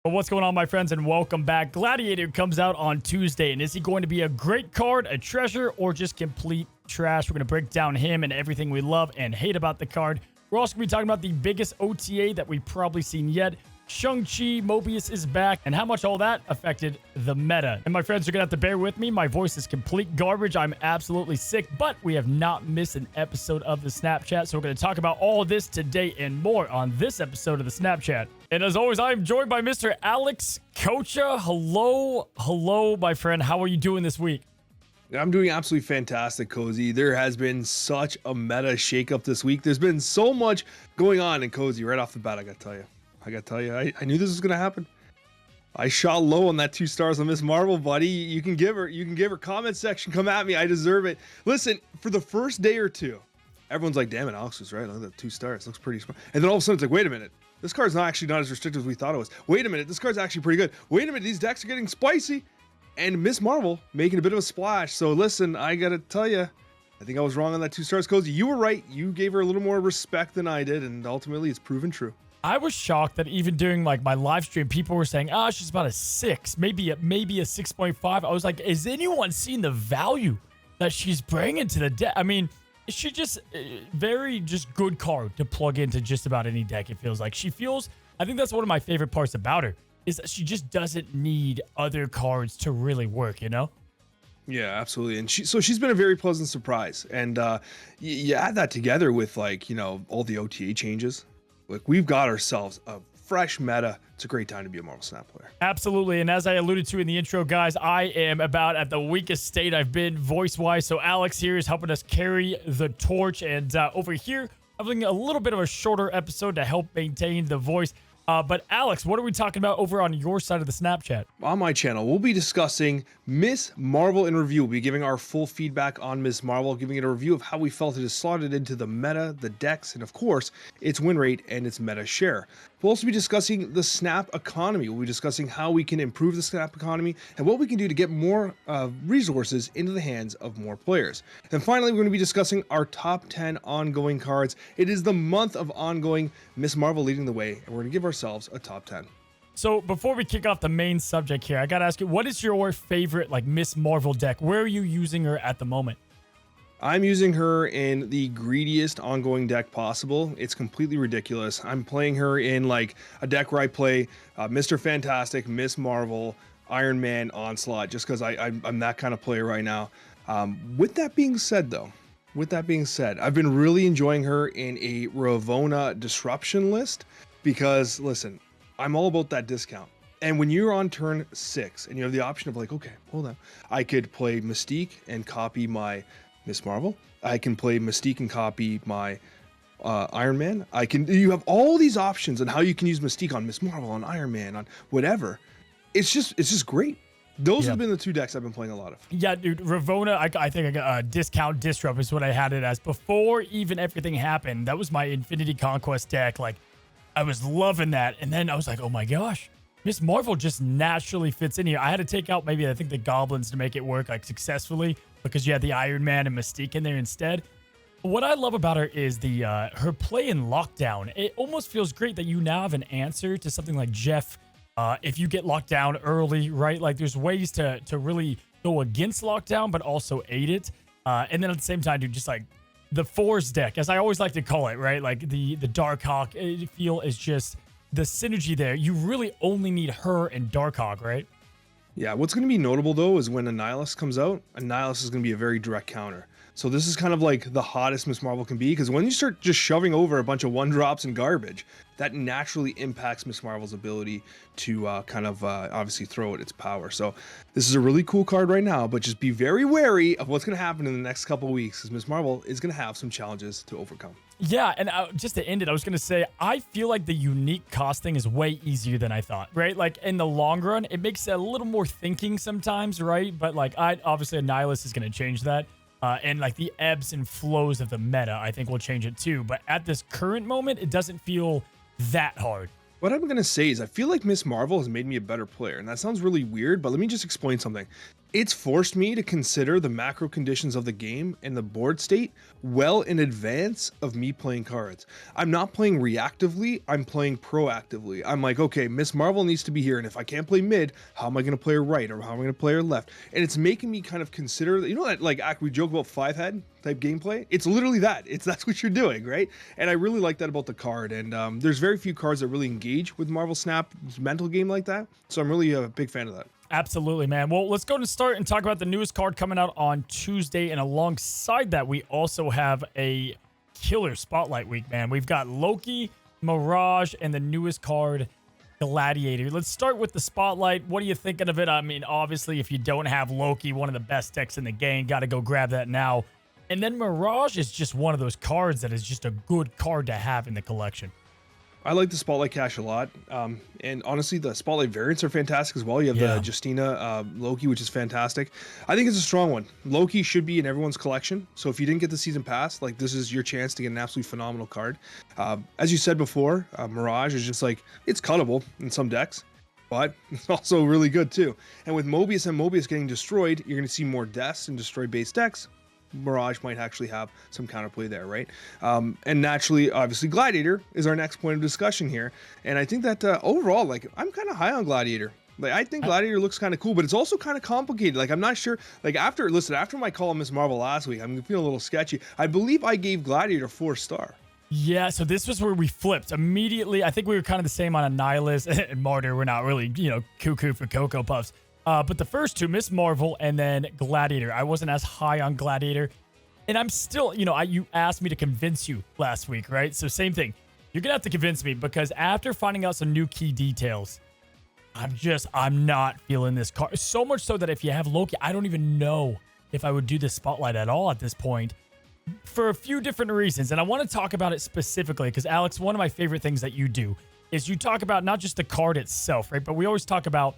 But what's going on, my friends, and welcome back. Gladiator comes out on Tuesday, and is he going to be a great card, a treasure, or just complete trash? We're going to break down him and everything we love and hate about the card. We're also going to be talking about the biggest OTA that we've probably seen yet. Shang-Chi, Mobius is back, and how much all that affected the meta. And my friends, you're going to have to bear with me. My voice is complete garbage. I'm absolutely sick, but we have not missed an episode of the Snapchat. So we're going to talk about all of this today and more on this episode of the Snapchat. And as always, I am joined by Mr. Alex Coccia. Hello, my friend. How are you doing this week? I'm doing absolutely fantastic, Cozy. There has been such a meta shakeup this week. There's been so much going on in Cozy right off the bat, I gotta tell you. I knew this was gonna happen. I shot low on that 2 stars on Miss Marvel, buddy. You can give her comment section. Come at me. I deserve it. Listen, for the first day or two, everyone's like, damn it, Alex was right. Look at that 2 stars. Looks pretty smart. And then all of a sudden it's like, wait a minute. This card's not as restrictive as we thought it was. Wait a minute. This card's actually pretty good. Wait a minute. These decks are getting spicy. And Miss Marvel making a bit of a splash. So listen, I gotta tell you, I think I was wrong on that 2 stars, Cozy. You were right. You gave her a little more respect than I did, and ultimately it's proven true. I was shocked that even during like my live stream, people were saying, she's about a 6, maybe a 6.5. I was like, is anyone seeing the value that she's bringing to the deck? I mean, she just very good card to plug into just about any deck. It feels like I think that's one of my favorite parts about her, is that she just doesn't need other cards to really work, you know? Yeah, absolutely. And she's been a very pleasant surprise. And you add that together with all the OTA changes. Like, we've got ourselves a fresh meta. It's a great time to be a Marvel Snap player. Absolutely. And as I alluded to in the intro, guys, I am about at the weakest state I've been voice-wise. So Alex here is helping us carry the torch. And over here, I'm doing a little bit of a shorter episode to help maintain the voice. But Alex, what are we talking about over on your side of the Snapchat? On my channel, we'll be discussing Miss Marvel in review. We'll be giving our full feedback on Miss Marvel, giving it a review of how we felt it is slotted into the meta, the decks, and of course, its win rate and its meta share. We'll also be discussing the Snap economy. We'll be discussing how we can improve the Snap economy and what we can do to get more resources into the hands of more players. And finally, we're going to be discussing our top 10 ongoing cards. It is the month of ongoing, Miss Marvel leading the way, and we're going to give ourselves a top 10. So before we kick off the main subject here, I got to ask you, what is your favorite Miss Marvel deck? Where are you using her at the moment? I'm using her in the greediest ongoing deck possible. It's completely ridiculous. I'm playing her in like a deck where I play Mr. Fantastic, Miss Marvel, Iron Man, Onslaught, just because I'm that kind of player right now. With that being said, I've been really enjoying her in a Ravonna disruption list because, listen, I'm all about that discount. And when you're on turn 6 and you have the option of like, okay, hold on, I could play Mystique and copy my Miss Marvel. I can play Mystique and copy my Iron Man. You have all these options on how you can use Mystique on Miss Marvel, on Iron Man, on whatever. It's just great. Those have been the 2 decks I've been playing a lot of. Yeah, dude, Ravonna, I think I got a discount disrupt is what I had it as. Before even everything happened, that was my Infinity Conquest deck. Like, I was loving that. And then I was like, oh my gosh, Miss Marvel just naturally fits in here. I had to take out maybe, I think, the Goblins to make it work successfully, because you had the Iron Man and Mystique in there instead. What I love about her is the her play in Lockdown. It almost feels great that you now have an answer to something like Jeff. If you get locked down early, right? Like, there's ways to really go against Lockdown, but also aid it. And then at the same time, dude, just like the Force deck, as I always like to call it, right? Like the Darkhawk feel is just the synergy there. You really only need her and Darkhawk, right? Yeah, what's going to be notable, though, is when Annihilus comes out, Annihilus is going to be a very direct counter. So this is kind of like the hottest Miss Marvel can be, because when you start just shoving over a bunch of 1-drops and garbage, that naturally impacts Miss Marvel's ability to obviously throw at its power. So this is a really cool card right now, but just be very wary of what's going to happen in the next couple of weeks, because Miss Marvel is going to have some challenges to overcome. Yeah, and just to end it, I was going to say, I feel like the unique cost thing is way easier than I thought, right? Like, in the long run, it makes it a little more thinking sometimes, right? But, like, obviously, Annihilus is going to change that. And, like, the ebbs and flows of the meta, I think, will change it, too. But at this current moment, it doesn't feel that hard. What I'm going to say is I feel like Miss Marvel has made me a better player. And that sounds really weird, but let me just explain something. It's forced me to consider the macro conditions of the game and the board state well in advance of me playing cards. I'm not playing reactively, I'm playing proactively. I'm like, okay, Miss Marvel needs to be here, and if I can't play mid, how am I going to play her right, or how am I going to play her left? And it's making me kind of consider, you know, that like we joke about five head type gameplay. It's literally that. That's what you're doing, right? And I really like that about the card. And there's very few cards that really engage with Marvel Snap's mental game like that. So I'm really a big fan of that. Absolutely, man. Well, let's go and start and talk about the newest card coming out on Tuesday. And alongside that, we also have a killer spotlight week, man. We've got Loki, Mirage, and the newest card, Gladiator. Let's start with the spotlight. What are you thinking of it? I mean, obviously, if you don't have Loki, one of the best decks in the game, got to go grab that now. And then Mirage is just one of those cards that is just a good card to have in the collection. I like the Spotlight Cache a lot. And honestly, the Spotlight variants are fantastic as well. You have the Justina Loki, which is fantastic. I think it's a strong one. Loki should be in everyone's collection. So if you didn't get the season pass, like this is your chance to get an absolutely phenomenal card. As you said before, Mirage is just like, it's cuttable in some decks, but it's also really good too. And with Mobius and Mobius getting destroyed, you're going to see more deaths in destroy-based decks. Mirage might actually have some counterplay there, right? And naturally, obviously, Gladiator is our next point of discussion here. And I think that overall, like, I'm kind of high on Gladiator. Like, I think Gladiator looks kind of cool, but it's also kind of complicated. Like, I'm not sure. Like, after my call on Miss Marvel last week, I'm feeling a little sketchy. I believe I gave Gladiator 4-star. Yeah, so this was where we flipped immediately. I think we were kind of the same on Annihilus and Martyr. We're not really, cuckoo for Cocoa Puffs. But the first two, Miss Marvel and then Gladiator, I wasn't as high on Gladiator. And I'm still, you asked me to convince you last week, right? So same thing. You're going to have to convince me because after finding out some new key details, I'm not feeling this card. So much so that if you have Loki, I don't even know if I would do this spotlight at all at this point for a few different reasons. And I want to talk about it specifically because, Alex, one of my favorite things that you do is you talk about not just the card itself, right? But we always talk about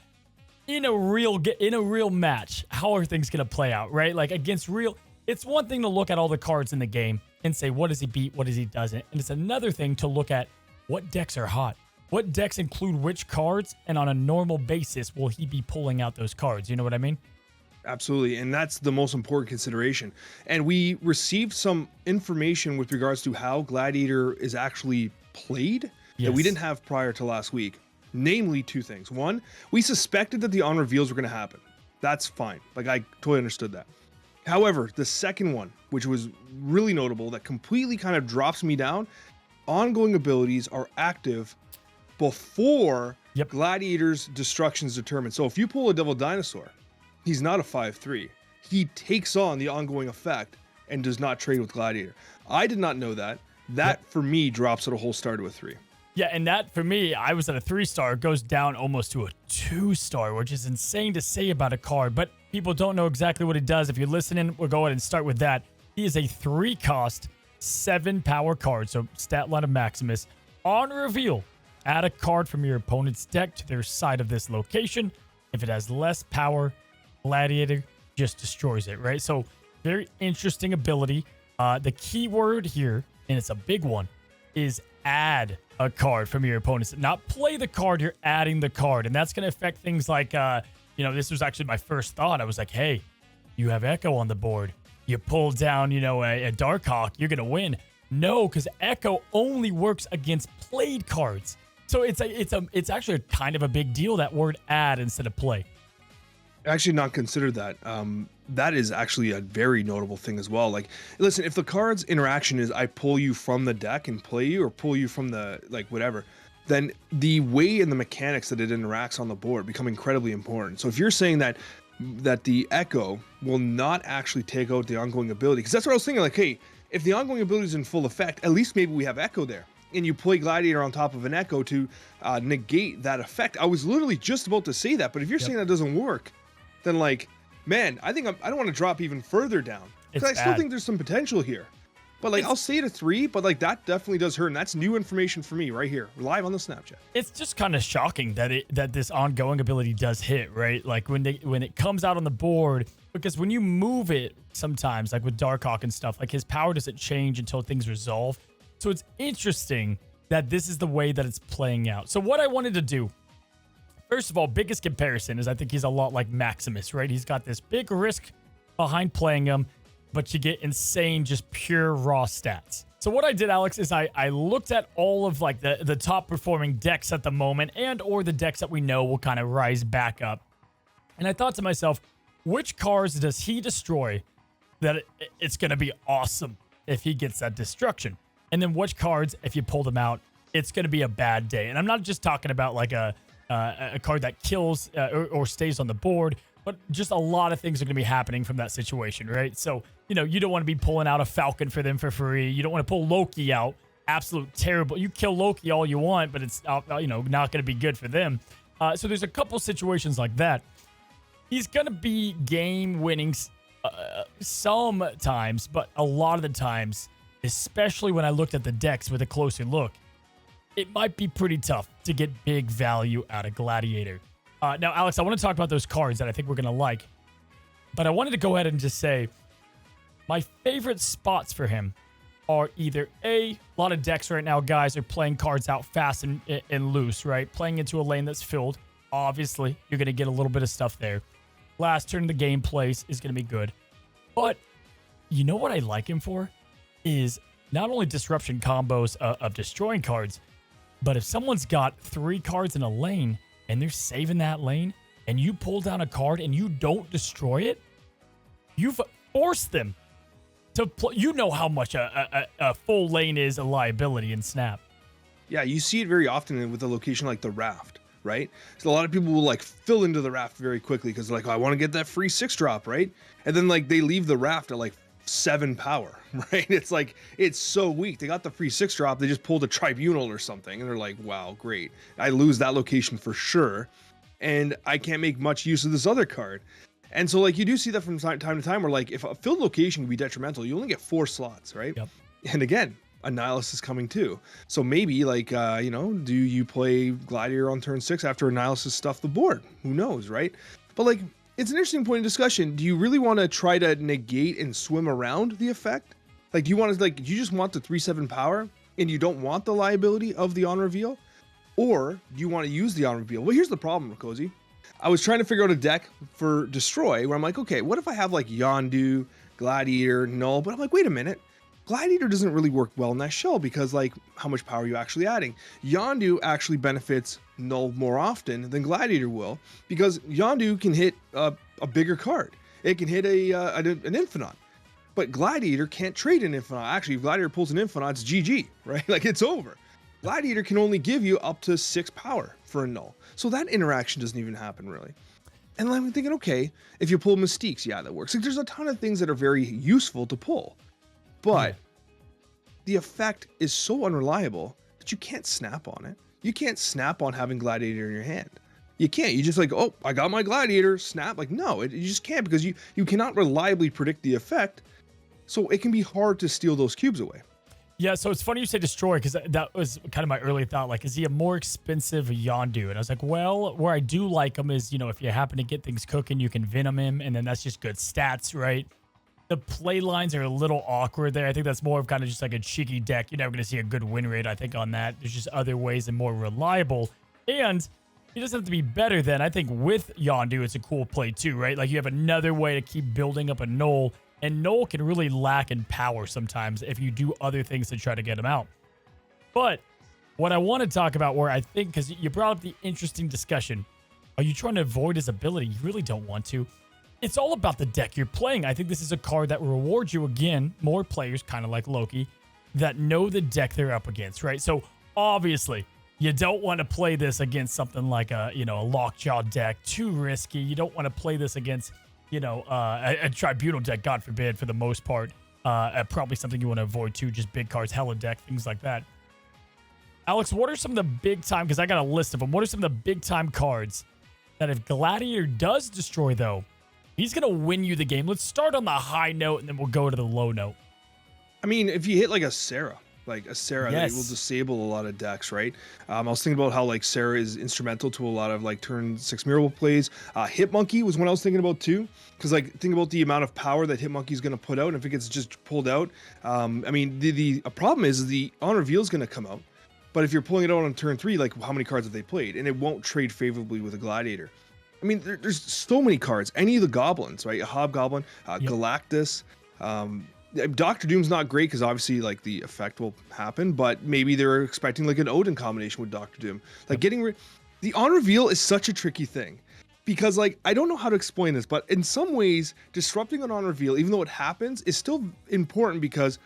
in a real match, how are things going to play out, right? Like against real, it's one thing to look at all the cards in the game and say, what does he beat? What does he doesn't? And it's another thing to look at what decks are hot, what decks include which cards, and on a normal basis, will he be pulling out those cards? You know what I mean? Absolutely. And that's the most important consideration. And we received some information with regards to how Gladiator is actually played that we didn't have prior to last week. Namely, two things. One, we suspected that the on reveals were going to happen. That's fine. Like, I totally understood that. However, the second one, which was really notable, that completely kind of drops me down, ongoing abilities are active before Gladiator's destruction is determined. So if you pull a Devil Dinosaur, he's not a 5/3. He takes on the ongoing effect and does not trade with Gladiator. I did not know that. That, for me, drops it a whole star to a 3. Yeah, and that, for me, I was at a 3-star, goes down almost to a 2-star, which is insane to say about a card, but people don't know exactly what it does. If you're listening, we'll go ahead and start with that. He is a 3-cost, 7-power card, so stat line of Maximus. On reveal, add a card from your opponent's deck to their side of this location. If it has less power, Gladiator just destroys it, right? So, very interesting ability. The key word here, and it's a big one, is add a card from your opponent's. Not play the card, you're adding the card. And that's going to affect things like, this was actually my first thought. I was like, hey, you have Echo on the board. You pull down, a Darkhawk, you're going to win. No, because Echo only works against played cards. So it's actually kind of a big deal, that word add instead of play. Actually not considered that. That is actually a very notable thing as well. Like, listen, if the card's interaction is I pull you from the deck and play you, or pull you from the, like, whatever, then the way and the mechanics that it interacts on the board become incredibly important. So if you're saying that the Echo will not actually take out the ongoing ability, because that's what I was thinking, like, hey, if the ongoing ability is in full effect, at least maybe we have Echo there. And you play Gladiator on top of an Echo to negate that effect. I was literally just about to say that, but if you're saying that doesn't work, then, like, man, I don't want to drop even further down, because I still think there's some potential here. But, like, I'll say it a 3, but, like, that definitely does hurt, and that's new information for me right here, live on the Snapchat. It's just kind of shocking that this ongoing ability does hit, right? Like, when it comes out on the board, because when you move it sometimes, like with Darkhawk and stuff, like, his power doesn't change until things resolve. So it's interesting that this is the way that it's playing out. So what I wanted to do First of all, biggest comparison is I think he's a lot like Maximus, right? He's got this big risk behind playing him, but you get insane, just pure raw stats. So what I did, Alex, is I looked at all of like the top performing decks at the moment and or the decks that we know will kind of rise back up. And I thought to myself, which cards does he destroy that it's going to be awesome if he gets that destruction? And then which cards, if you pull them out, it's going to be a bad day. And I'm not just talking about like a card that kills or stays on the board, but just a lot of things are going to be happening from that situation, right? So, you know, you don't want to be pulling out a Falcon for them for free. You don't want to pull Loki out. Absolute terrible. You kill Loki all you want, but it's, you know, not going to be good for them. So there's a couple situations like that. He's going to be game winning sometimes, but a lot of the times, especially when I looked at the decks with a closer look, it might be pretty tough to get big value out of Gladiator. Now, Alex, I want to talk about those cards that I think we're going to like, but I wanted to go ahead and just say my favorite spots for him are either a lot of decks right now, guys, are playing cards out fast and loose, right? Playing into a lane that's filled. Obviously, you're going to get a little bit of stuff there. Last turn of the game place is going to be good. But you know what I like him for? Is not only disruption combos of destroying cards, but if someone's got 3 cards in a lane and they're saving that lane and you pull down a card and you don't destroy it, you've forced them to play. You know how much a full lane is a liability in Snap. Yeah, you see it very often with a location like the Raft, right? So a lot of people will like fill into the Raft very quickly because they're like, oh, I want to get that free 6-drop, right? And then like they leave the Raft at like 7 power, right? It's like, it's so weak. They got the free 6-drop. They just pulled a Tribunal or something. And they're like, wow, great. I lose that location for sure. And I can't make much use of this other card. And so like you do see that from time to time where like if a filled location can be detrimental, you only get 4 slots, right? Yep. And again, a Nihilist is coming too. So maybe like, you know, do you play Gladiator on turn 6 after a Nihilist has stuffed the board? Who knows, right? But like, it's an interesting point of discussion. Do you really want to try to negate and swim around the effect? Like, do you want to, like, do you just want the 3/7 power and you don't want the liability of the on reveal? Or do you want to use the on reveal? Well, here's the problem, Cozy. I was trying to figure out a deck for Destroy where I'm like, okay, what if I have like Yondu, Gladiator, Null? But I'm like, wait a minute. Gladiator doesn't really work well in that shell because like how much power are you actually adding? Yondu actually benefits Null more often than Gladiator will because Yondu can hit a bigger card. It can hit an Infinite, but Gladiator can't trade an Infinite. Actually, if Gladiator pulls an Infinite, it's GG, right? Like it's over. Gladiator can only give you up to 6 power for a Null. So that interaction doesn't even happen really. And I'm thinking, okay, if you pull Mystiques, yeah, that works. Like there's a ton of things that are very useful to pull. But the effect is so unreliable that you can't snap on it. You can't snap on having Gladiator in your hand. You can't. You just like, oh, I got my Gladiator, snap. Like, no, you just can't because you cannot reliably predict the effect. So it can be hard to steal those cubes away. Yeah, so it's funny you say Destroy because that was kind of my early thought. Like, is he a more expensive Yondu? And I was like, well, where I do like him is, you know, if you happen to get things cooking, you can Venom him, and then that's just good stats, right? The play lines are a little awkward there. I think that's more of kind of just like a cheeky deck. You're never going to see a good win rate, I think, on that. There's just other ways and more reliable. And he doesn't have to be better than. I think with Yondu, it's a cool play too, right? Like you have another way to keep building up a Null. And Null can really lack in power sometimes if you do other things to try to get him out. But what I want to talk about where I think, because you brought up the interesting discussion, are you trying to avoid his ability? You really don't want to. It's all about the deck you're playing. I think this is a card that rewards you, again, more players, kind of like Loki, that know the deck they're up against, right? So obviously, you don't want to play this against something like a Lockjaw deck. Too risky. You don't want to play this against, a Tribunal deck, God forbid, for the most part. Probably something you want to avoid too, just big cards, hella deck, things like that. Alex, what are some of the big time, because I got a list of them, what are some of the big time cards that if Gladiator does destroy, though, he's going to win you the game? Let's start on the high note, and then we'll go to the low note. I mean, if you hit like a Sarah, yes, that will disable a lot of decks, right? I was thinking about how like Sarah is instrumental to a lot of like turn 6 Miracle plays. Hitmonkey was one I was thinking about too, because like think about the amount of power that Hitmonkey is going to put out, and if it gets just pulled out, I mean the problem is the on reveal is going to come out. But if you're pulling it out on turn 3, like how many cards have they played? And it won't trade favorably with a Gladiator. I mean, there's so many cards. Any of the goblins, right? A Hobgoblin, Galactus. Doctor Doom's not great because obviously like the effect will happen, but maybe they're expecting like an Odin combination with Doctor Doom. Like the on reveal is such a tricky thing because like I don't know how to explain this, but in some ways disrupting an on reveal, even though it happens, is still important because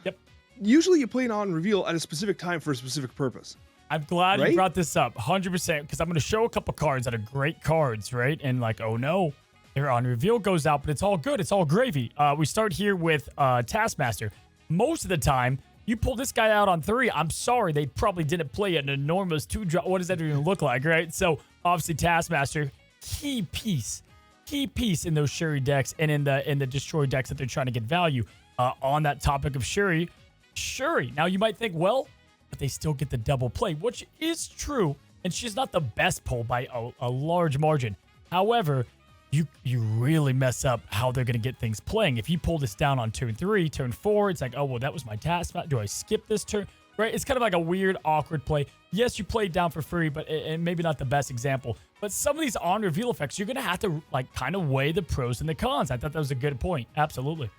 usually you play an on reveal at a specific time for a specific purpose. I'm glad you brought this up 100% because I'm going to show a couple cards that are great cards, right? And like, oh no, their on reveal goes out, but it's all good. It's all gravy. We start here with Taskmaster. Most of the time, you pull this guy out on 3. I'm sorry, they probably didn't play an enormous 2-drop. What does that even look like, right? So obviously Taskmaster, key piece in those Shuri decks and in the Destroy decks that they're trying to get value. On that topic of Shuri. Now you might think, well, but they still get the double play, which is true, and she's not the best pull by a large margin. However, you really mess up how they're going to get things playing. If you pull this down on turn 3, turn 4, it's like, oh, well, that was my task. Do I skip this turn? Right? It's kind of like a weird, awkward play. Yes, you played down for free, but and maybe not the best example. But some of these on-reveal effects, you're going to have to like kind of weigh the pros and the cons. I thought that was a good point. Absolutely.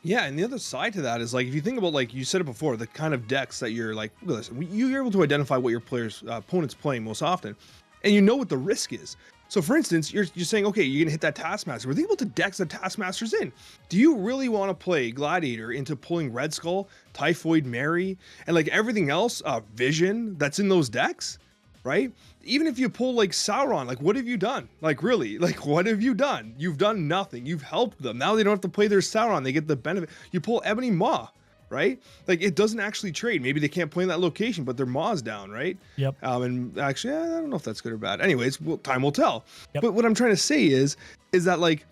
Yeah, and the other side to that is like if you think about like you said it before, the kind of decks that you're like, listen, you're able to identify what your opponent's playing most often, and you know what the risk is. So for instance, you're saying, okay, you're gonna hit that Taskmaster. Were they able to dex the Taskmasters in? Do you really want to play Gladiator into pulling Red Skull, Typhoid Mary, and like everything else, Vision that's in those decks? Right? Even if you pull like Sauron, like what have you done? Like really, like what have you done? You've done nothing. You've helped them. Now they don't have to play their Sauron. They get the benefit. You pull Ebony Maw, right? Like it doesn't actually trade. Maybe they can't play in that location, but their Maw's down, right? Yep. And actually, I don't know if that's good or bad. Anyways, time will tell. Yep. But what I'm trying to say is that like,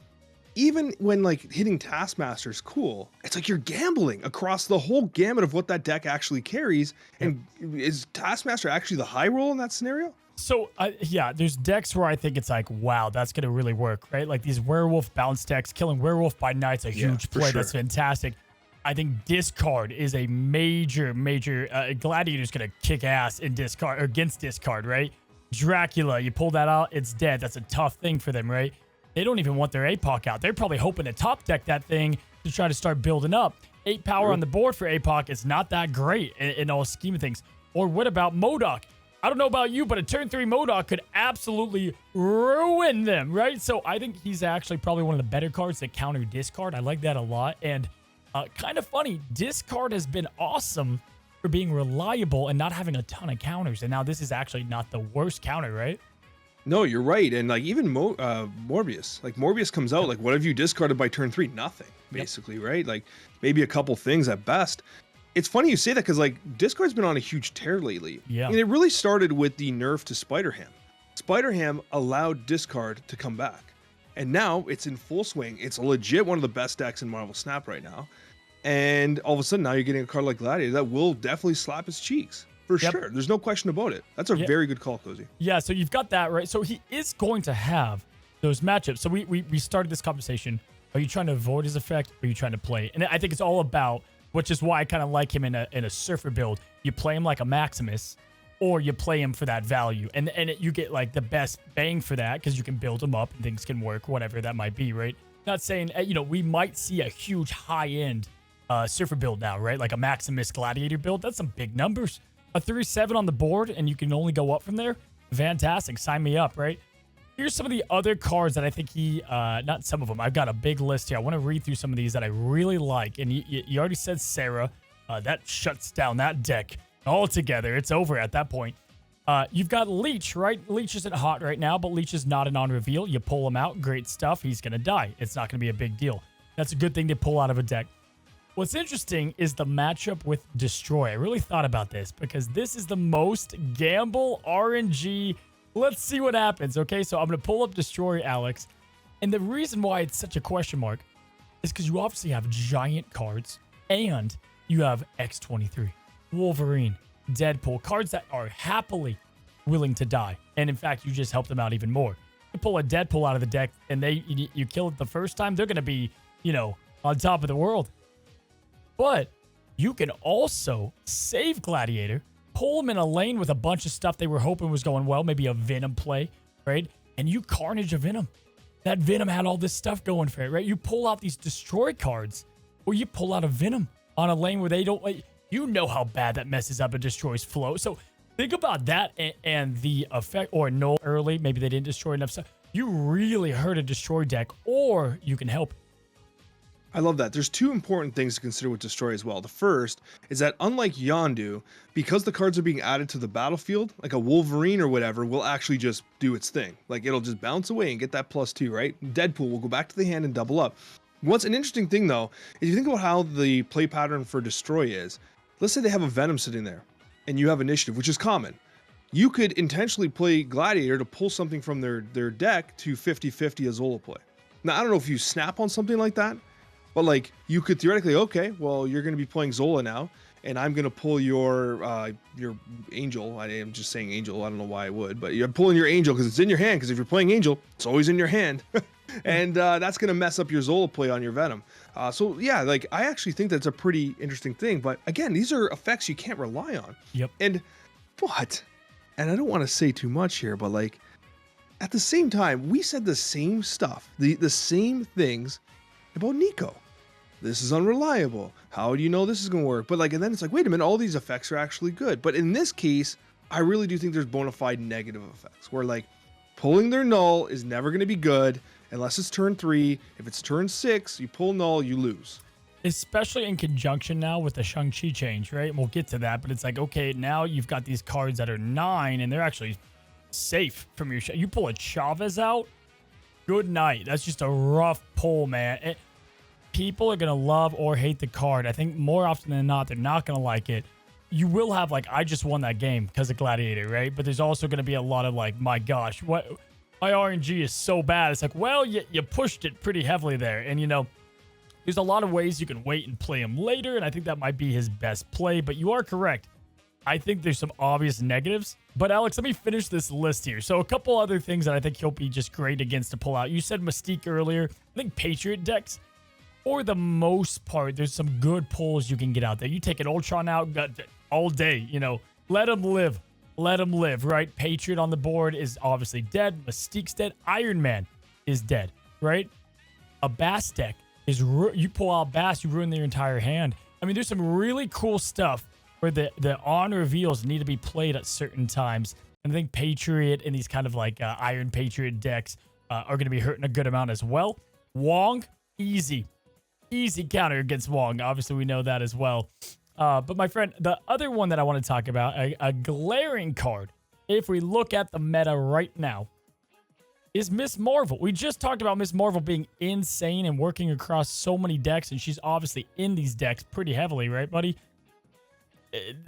even when like hitting Taskmaster is cool, it's like you're gambling across the whole gamut of what that deck actually carries. And is Taskmaster actually the high roll in that scenario? So, yeah, there's decks where I think it's like, wow, that's going to really work, right? Like these Werewolf bounce decks, killing Werewolf by Night's a huge play. Sure. That's fantastic. I think discard is a major Gladiator's going to kick ass in discard or against discard, right? Dracula, you pull that out, it's dead. That's a tough thing for them, right? They don't even want their APOC out. They're probably hoping to top deck that thing to try to start building up. 8 power on the board for APOC is not that great in all scheme of things. Or what about MODOK? I don't know about you, but a turn 3 MODOK could absolutely ruin them, right? So I think he's actually probably one of the better cards that counter discard. I like that a lot. And kind of funny, discard has been awesome for being reliable and not having a ton of counters. And now this is actually not the worst counter, right? No, you're right. And like even Morbius, like Morbius comes out, like what have you discarded by turn 3? Nothing, basically, right? Like maybe a couple things at best. It's funny you say that because like discard's been on a huge tear lately. Yeah. And it really started with the nerf to Spider-Ham. Spider-Ham allowed discard to come back. And now it's in full swing. It's a legit one of the best decks in Marvel Snap right now. And all of a sudden now you're getting a card like Gladiator that will definitely slap his cheeks. For sure. There's no question about it. That's a very good call, Cozy. Yeah, so you've got that, right? So he is going to have those matchups. So we started this conversation. Are you trying to avoid his effect? Or are you trying to play? And I think it's all about, which is why I kind of like him in a Surfer build. You play him like a Maximus, or you play him for that value. And you get like the best bang for that because you can build him up and things can work, whatever that might be, right? Not saying, we might see a huge high-end Surfer build now, right? Like a Maximus Gladiator build. That's some big numbers. A 3-7 on the board, and you can only go up from there. Fantastic. Sign me up, right? Here's some of the other cards that I think not some of them. I've got a big list here. I want to read through some of these that I really like. And you already said Sarah. That shuts down that deck altogether. It's over at that point. You've got Leech, right? Leech isn't hot right now, but Leech is not a non-reveal. You pull him out. Great stuff. He's going to die. It's not going to be a big deal. That's a good thing to pull out of a deck. What's interesting is the matchup with Destroy. I really thought about this because this is the most gamble RNG. Let's see what happens, okay? So I'm going to pull up Destroy, Alex. And the reason why it's such a question mark is because you obviously have giant cards and you have X-23, Wolverine, Deadpool, cards that are happily willing to die. And in fact, you just helped them out even more. You pull a Deadpool out of the deck and you kill it the first time, they're going to be, on top of the world. But you can also save Gladiator, pull them in a lane with a bunch of stuff they were hoping was going well, maybe a Venom play, right? And you carnage a Venom. That Venom had all this stuff going for it, right? You pull out these destroy cards, or you pull out a Venom on a lane where they don't, like, you know how bad that messes up a destroy's flow. So think about that and the effect, or null early, maybe they didn't destroy enough stuff. You really hurt a destroy deck, or you can help. I love that. There's two important things to consider with Destroy as well. The first is that unlike Yondu, because the cards are being added to the battlefield, like a Wolverine or whatever will actually just do its thing. Like it'll just bounce away and get that +2, right? Deadpool will go back to the hand and double up. What's an interesting thing though, is you think about how the play pattern for Destroy is. Let's say they have a Venom sitting there and you have initiative, which is common. You could intentionally play Gladiator to pull something from their deck to 50-50 a Zola play. Now, I don't know if you snap on something like that, but like you could theoretically, okay, well, you're going to be playing Zola now, and I'm going to pull your Angel. I am just saying Angel. I don't know why I would, but you're pulling your Angel because it's in your hand. Because if you're playing Angel, it's always in your hand, and that's going to mess up your Zola play on your Venom. So yeah, like I actually think that's a pretty interesting thing. But again, these are effects you can't rely on. Yep. And I don't want to say too much here, but like at the same time, we said the same stuff, the same things about Nico. This is unreliable. How do you know this is going to work? But like, and then it's like, wait a minute, all these effects are actually good. But in this case, I really do think there's bona fide negative effects where like pulling their null is never going to be good unless it's turn 3. If it's turn 6, you pull null, you lose. Especially in conjunction now with the Shang-Chi change, right? And we'll get to that, but it's like, okay, now you've got these cards that are 9 and they're actually safe from your you pull a Chavez out, good night. That's just a rough pull, man. People are going to love or hate the card. I think more often than not, they're not going to like it. You will have like, I just won that game because of Gladiator, right? But there's also going to be a lot of like, my gosh, what my RNG is so bad. It's like, well, you pushed it pretty heavily there. And you know, there's a lot of ways you can wait and play him later. And I think that might be his best play, but you are correct. I think there's some obvious negatives. But Alex, let me finish this list here. So a couple other things that I think he'll be just great against to pull out. You said Mystique earlier. I think Patriot decks, for the most part, there's some good pulls you can get out there. You take an Ultron out all day, you know, let him live. Let him live, right? Patriot on the board is obviously dead. Mystique's dead. Iron Man is dead, right? A Bass deck is, you pull out Bass, you ruin their entire hand. I mean, there's some really cool stuff where the on reveals need to be played at certain times. And I think Patriot and these kind of like Iron Patriot decks are going to be hurting a good amount as well. Wong, easy counter against Wong. Obviously, we know that as well. But my friend, the other one that I want to talk about, a glaring card, if we look at the meta right now, is Miss Marvel. We just talked about Miss Marvel being insane and working across so many decks, and she's obviously in these decks pretty heavily, right, buddy?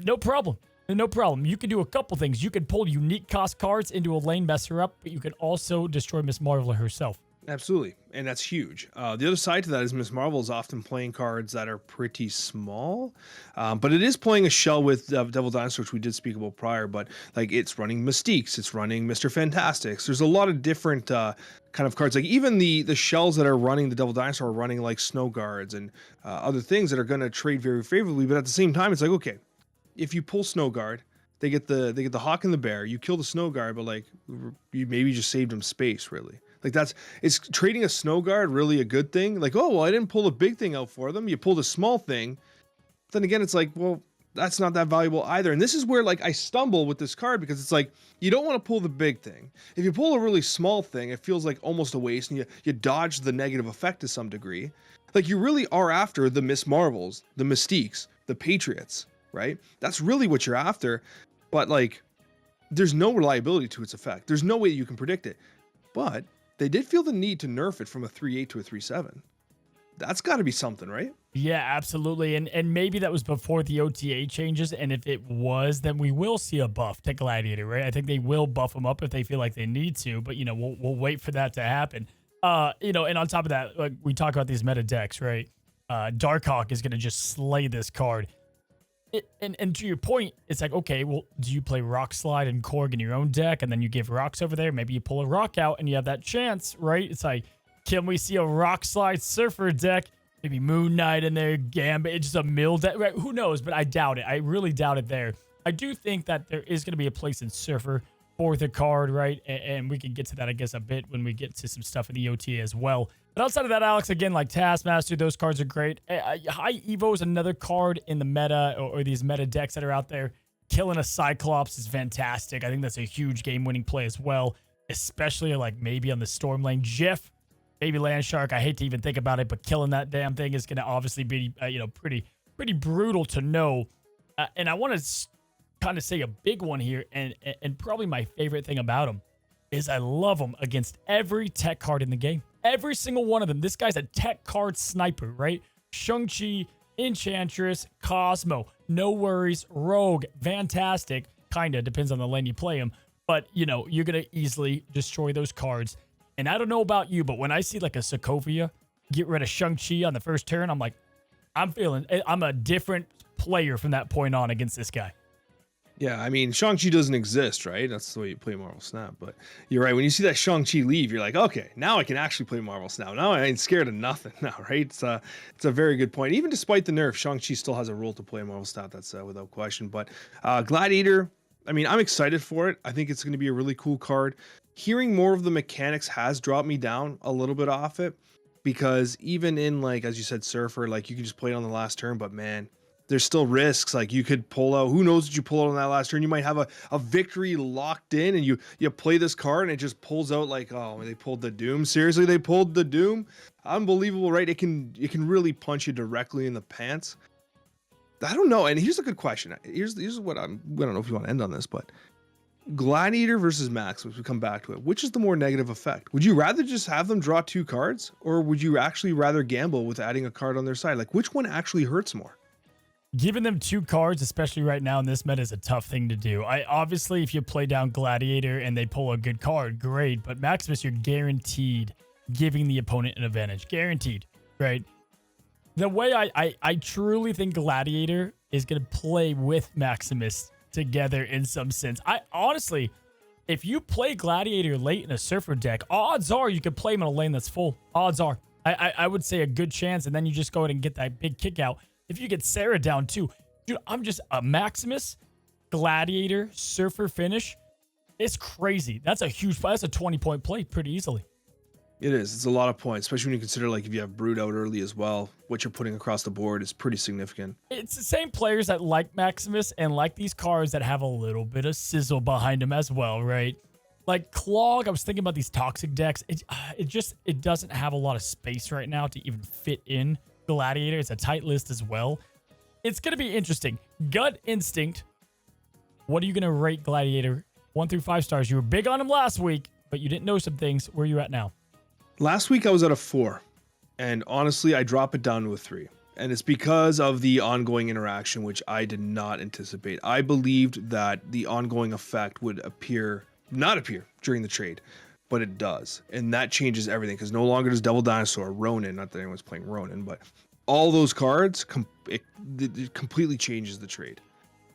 No problem. No problem. You can do a couple things. You could pull unique cost cards into a lane, mess her up, but you can also destroy Miss Marvel herself. Absolutely, and that's huge. The other side to that is Miss Marvel is often playing cards that are pretty small, but it is playing a shell with Devil Dinosaur, which we did speak about prior, but like it's running Mystiques, it's running Mr. Fantastics. There's a lot of different kind of cards, like even the shells that are running the Devil Dinosaur are running like Snow Guards and other things that are going to trade very favorably, but at the same time, it's like, okay, if you pull Snow Guard, they get the Hawk and the Bear, you kill the Snow Guard, but like you maybe just saved them space, really. Like is trading a Snow Guard really a good thing? Like, oh, well, I didn't pull a big thing out for them. You pulled a small thing. Then again, it's like, well, that's not that valuable either. And this is where like I stumble with this card because it's like, you don't want to pull the big thing. If you pull a really small thing, it feels like almost a waste and you dodge the negative effect to some degree. Like you really are after the Miss Marvels, the Mystiques, the Patriots, right? That's really what you're after. But like, there's no reliability to its effect. There's no way you can predict it. But they did feel the need to nerf it from a 3/8 to a 3/7. That's got to be something, right? Yeah, absolutely. And maybe that was before the OTA changes. And if it was, then we will see a buff to Gladiator, right? I think they will buff him up if they feel like they need to. But, you know, we'll wait for that to happen. You know, and on top of that, like we talk about these meta decks, right? Darkhawk is going to just slay this card. And to your point, it's like, okay, well, do you play Rock Slide and Korg in your own deck, and then you give rocks over there? Maybe you pull a rock out, and you have that chance, right? It's like, can we see a Rock Slide Surfer deck? Maybe Moon Knight in there, Gambit, it's just a mill deck, right? Who knows? But I doubt it. I really doubt it there. I do think that there is going to be a place in Surfer for the card, right? And we can get to that, I guess, a bit when we get to some stuff in the OTA as well. But outside of that, Alex, again, like Taskmaster, those cards are great. High Evo is another card in the meta or these meta decks that are out there. Killing a Cyclops is fantastic. I think that's a huge game-winning play as well, especially like maybe on the Storm lane. Jeff, Baby Landshark, I hate to even think about it, but killing that damn thing is going to obviously be, pretty brutal to know. And I want to kind of say a big one here, and probably my favorite thing about him is I love him against every tech card in the game. Every single one of them. This guy's a tech card sniper, right? Shang-Chi, Enchantress, Cosmo, no worries, Rogue, fantastic. Kind of depends on the lane you play him, but you're going to easily destroy those cards. And I don't know about you, but when I see like a Sokovia get rid of Shang-Chi on the first turn, I'm like, I'm a different player from that point on against this guy. Yeah, I mean, Shang-Chi doesn't exist, right? That's the way you play Marvel Snap. But you're right. When you see that Shang-Chi leave, you're like, okay, now I can actually play Marvel Snap. Now I ain't scared of nothing now, right? It's a very good point. Even despite the nerf, Shang-Chi still has a role to play in Marvel Snap. That's without question. But Gladiator, I mean, I'm excited for it. I think it's going to be a really cool card. Hearing more of the mechanics has dropped me down a little bit off it, because even in, like, as you said, Surfer, like, you can just play it on the last turn, but man, there's still risks. Like, you could pull out, who knows what you pull out on that last turn. You might have a victory locked in, and you play this card and it just pulls out like, oh, they pulled the Doom. Seriously, they pulled the Doom? Unbelievable, right? It can really punch you directly in the pants. I don't know. And here's a good question. Here's what I don't know if you want to end on this, but Gladiator versus Maximus, we come back to it. Which is the more negative effect? Would you rather just have them draw 2 cards, or would you actually rather gamble with adding a card on their side? Like, which one actually hurts more? Giving them 2 cards, especially right now in this meta, is a tough thing to do. Obviously, if you play down Gladiator and they pull a good card, great. But Maximus, you're guaranteed giving the opponent an advantage. Guaranteed, right? The way I truly think Gladiator is going to play with Maximus together in some sense. I honestly, if you play Gladiator late in a Surfer deck, odds are you could play him in a lane that's full. Odds are. I would say a good chance, and then you just go ahead and get that big kick out. If you get Sarah down too, dude, I'm just a Maximus, Gladiator, Surfer finish. It's crazy. That's a 20-point play pretty easily. It is. It's a lot of points, especially when you consider, like, if you have Brood out early as well, what you're putting across the board is pretty significant. It's the same players that like Maximus and like these cards that have a little bit of sizzle behind them as well, right? Like Clog, I was thinking about these toxic decks. It doesn't have a lot of space right now to even fit in Gladiator. It's a tight list as well. It's going to be interesting. Gut Instinct, what are you going to rate Gladiator 1 through 5 stars? You were big on him last week, but you didn't know some things. Where are you at now? Last week I was at a 4, and honestly, I drop it down to a 3. And it's because of the ongoing interaction, which I did not anticipate. I believed that the ongoing effect would not appear during the trade, but it does. And that changes everything, because no longer does Devil Dinosaur, Ronin, not that anyone's playing Ronin, but all those cards, it completely changes the trade.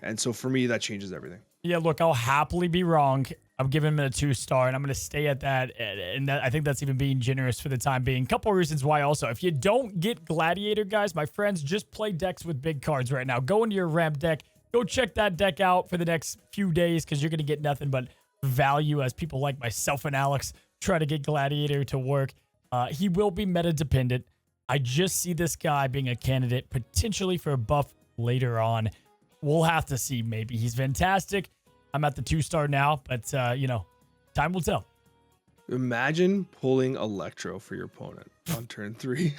And so for me, that changes everything. Yeah, look, I'll happily be wrong. I'm giving him a 2-star, and I'm going to stay at that. And I think that's even being generous for the time being. Couple of reasons why also. If you don't get Gladiator, guys, my friends, just play decks with big cards right now. Go into your ramp deck. Go check that deck out for the next few days, because you're going to get nothing but value as people like myself and Alex try to get Gladiator to work. He will be meta dependent. I just see this guy being a candidate potentially for a buff later on. We'll have to see. Maybe he's fantastic. I'm at the 2-star now, but time will tell. Imagine pulling Electro for your opponent on turn 3.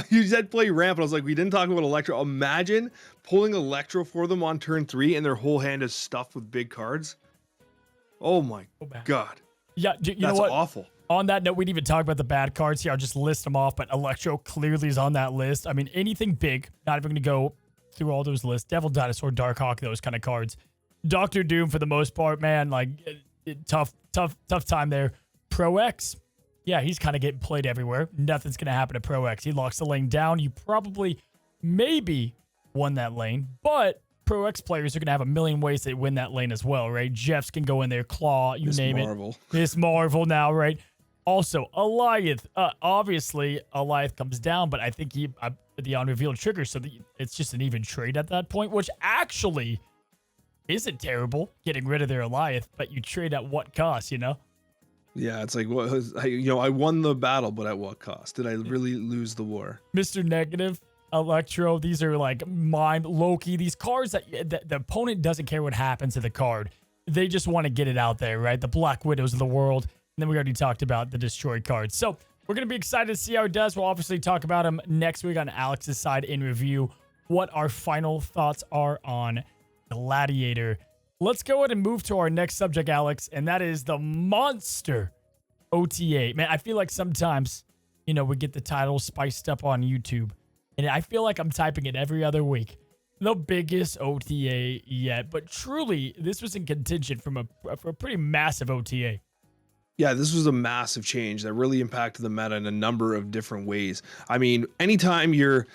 You said play ramp, and I was like, we didn't talk about Electro. Imagine pulling Electro for them on turn 3, and their whole hand is stuffed with big cards. Oh my God. Yeah, you know what? That's awful. On that note, we didn't even talk about the bad cards here. I'll just list them off, but Electro clearly is on that list. I mean, anything big, not even going to go through all those lists. Devil Dinosaur, Darkhawk, those kind of cards. Doctor Doom, for the most part, man, like, tough time there. Pro X, yeah, he's kind of getting played everywhere. Nothing's going to happen to Pro X. He locks the lane down. You probably, maybe won that lane, but Pro X players are going to have a million ways to win that lane as well, right? Jeffs can go in there, Claw, you name it. Miss Marvel now, right? Also, Alioth. Obviously, Alioth comes down, but I think the unrevealed trigger, so it's just an even trade at that point, which actually isn't terrible, getting rid of their Goliath, but you trade at what cost, you know? Yeah, it's like I won the battle, but at what cost? Did I really lose the war? Mr. Negative, Electro, these are like Mime, Loki, these cards that the opponent doesn't care what happens to the card. They just want to get it out there, right? The Black Widows of the world. And then we already talked about the destroyed cards. So we're going to be excited to see how it does. We'll obviously talk about him next week on Alex's side in review, what our final thoughts are on Gladiator. Let's go ahead and move to our next subject, Alex, and that is the monster OTA. Man, I feel like sometimes, we get the title spiced up on YouTube, and I feel like I'm typing it every other week. The biggest OTA yet, but truly, this was in contention from a pretty massive OTA. Yeah, this was a massive change that really impacted the meta in a number of different ways. I mean, anytime you're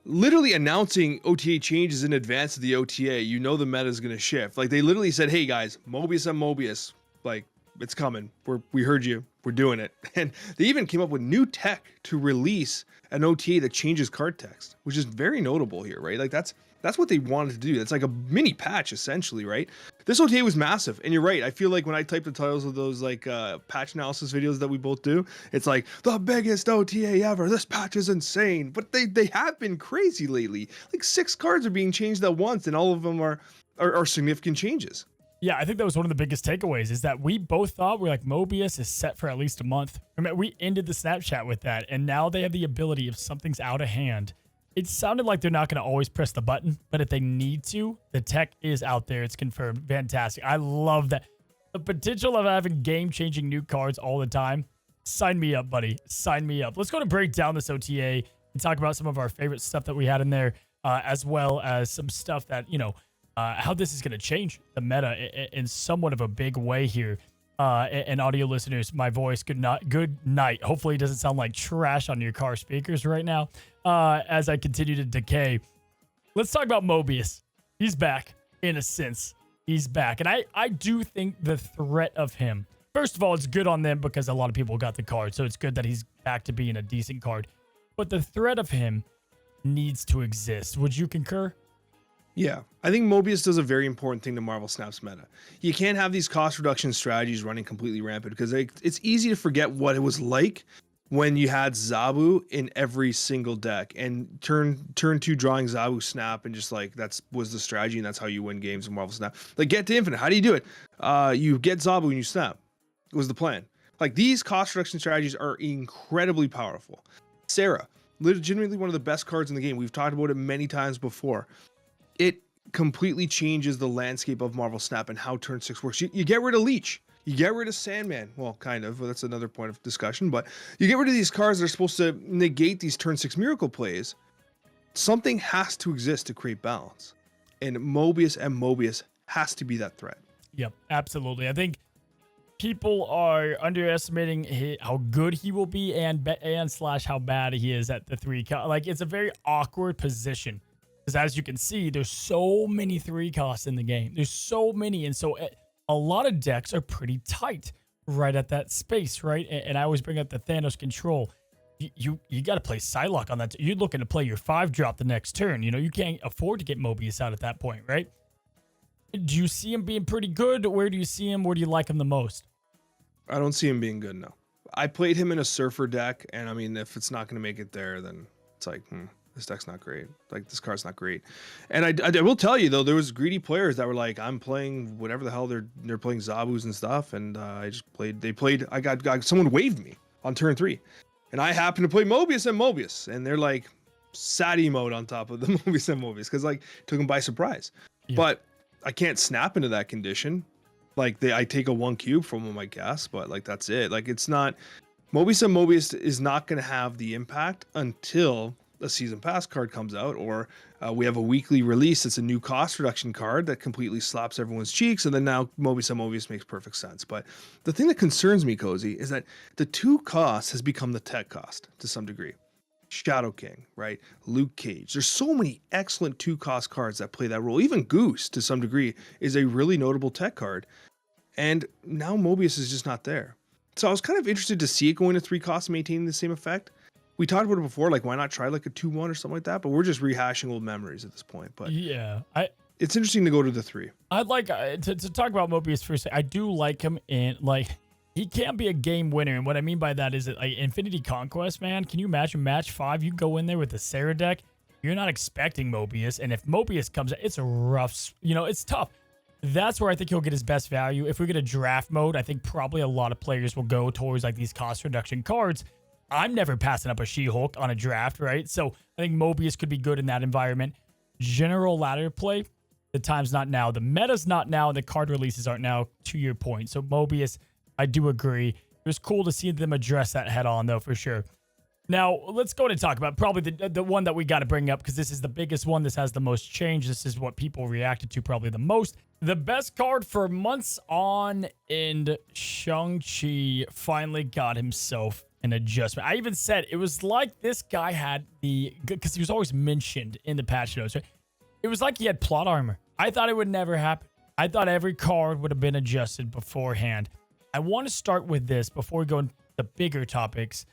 literally announcing OTA changes in advance of the OTA, the meta is going to shift. Like, they literally said, hey guys, Mobius and Mobius, like, it's coming. We heard you. We're doing it. And they even came up with new tech to release an OTA that changes card text, which is very notable here, right? Like, that's what they wanted to do. That's like a mini patch, essentially, right? This OTA was massive. And you're right. I feel like when I type the titles of those patch analysis videos that we both do, it's like the biggest OTA ever. This patch is insane. But they have been crazy lately. Like 6 cards are being changed at once, and all of them are significant changes. Yeah, I think that was one of the biggest takeaways is that we both thought we're like Mobius is set for at least a month. Remember, we ended the Snapchat with that, and now they have the ability if something's out of hand. It sounded like they're not going to always press the button, but if they need to, the tech is out there. It's confirmed. Fantastic. I love that. The potential of having game-changing new cards all the time. Sign me up, buddy. Sign me up. Let's go to break down this OTA and talk about some of our favorite stuff that we had in there, as well as some stuff that, how this is going to change the meta in somewhat of a big way here. And audio listeners, my voice, good night. Hopefully it doesn't sound like trash on your car speakers right now as I continue to decay. Let's talk about Mobius. He's back, in a sense. He's back. And I do think the threat of him, first of all, it's good on them because a lot of people got the card. So it's good that he's back to being a decent card. But the threat of him needs to exist. Would you concur? Yeah, I think Mobius does a very important thing to Marvel Snap's meta. You can't have these cost reduction strategies running completely rampant because it's easy to forget what it was like when you had Zabu in every single deck and turn 2 drawing Zabu Snap and just like was the strategy and that's how you win games in Marvel Snap. Like get to Infinite, how do you do it? You get Zabu and you Snap. It was the plan. Like these cost reduction strategies are incredibly powerful. Sarah, legitimately one of the best cards in the game. We've talked about it many times before. It completely changes the landscape of Marvel Snap and how turn 6 works. You get rid of Leech. You get rid of Sandman. Well, kind of. That's another point of discussion. But you get rid of these cards that are supposed to negate these turn 6 miracle plays. Something has to exist to create balance. And Mobius has to be that threat. Yep, absolutely. I think people are underestimating how good he will be and how bad he is at the 3. Like, it's a very awkward position. Because as you can see, there's so many 3 costs in the game. There's so many. And so a lot of decks are pretty tight right at that space, right? And I always bring up the Thanos control. You got to play Psylocke on that. You're looking to play your 5-drop the next turn. You can't afford to get Mobius out at that point, right? Do you see him being pretty good? Where do you see him? Where do you like him the most? I don't see him being good, no. I played him in a Surfer deck, and I mean, if it's not going to make it there, then it's like, this deck's not great. Like, this card's not great. And I will tell you, though, there was greedy players that were like, I'm playing whatever the hell they're playing Zabus and stuff. And I just played, I got someone waved me on turn 3. And I happened to play Mobius. And they're like, Sati mode on top of the Mobius. Because, like, took them by surprise. Yeah. But I can't snap into that condition. Like, I take a 1 cube from them, I guess. But, like, that's it. Like, it's not... Mobius is not going to have the impact until a season pass card comes out, or we have a weekly release. It's a new cost reduction card that completely slaps everyone's cheeks. And then now Mobius makes perfect sense. But the thing that concerns me, Cozy, is that the 2 costs has become the tech cost to some degree. Shadow King, right? Luke Cage. There's so many excellent 2 cost cards that play that role. Even Goose, to some degree, is a really notable tech card. And now Mobius is just not there. So I was kind of interested to see it going to 3 costs and maintaining the same effect. We talked about it before, like why not try like a 2-1 or something like that? But we're just rehashing old memories at this point. But yeah, it's interesting to go to the 3. I'd like to talk about Mobius for a second. I do like him in, like, he can be a game winner. And what I mean by that is that, like, Infinity Conquest, man, can you imagine match 5? You go in there with the Sarah deck. You're not expecting Mobius. And if Mobius comes, it's a rough, it's tough. That's where I think he'll get his best value. If we get a draft mode, I think probably a lot of players will go towards like these cost reduction cards. I'm never passing up a She-Hulk on a draft, right? So I think Mobius could be good in that environment. General ladder play, the time's not now. The meta's not now, and the card releases aren't now, to your point. So Mobius, I do agree. It was cool to see them address that head on, though, for sure. Now, let's go to talk about probably the one that we got to bring up, because this is the biggest one. This has the most change. This is what people reacted to probably the most. The best card for months on end, Shang-Chi finally got himself an adjustment. I even said it was like this guy had because he was always mentioned in the patch notes, right? It was like he had plot armor. I thought it would never happen. I thought every card would have been adjusted beforehand. I want to start with this before we go into the bigger topics.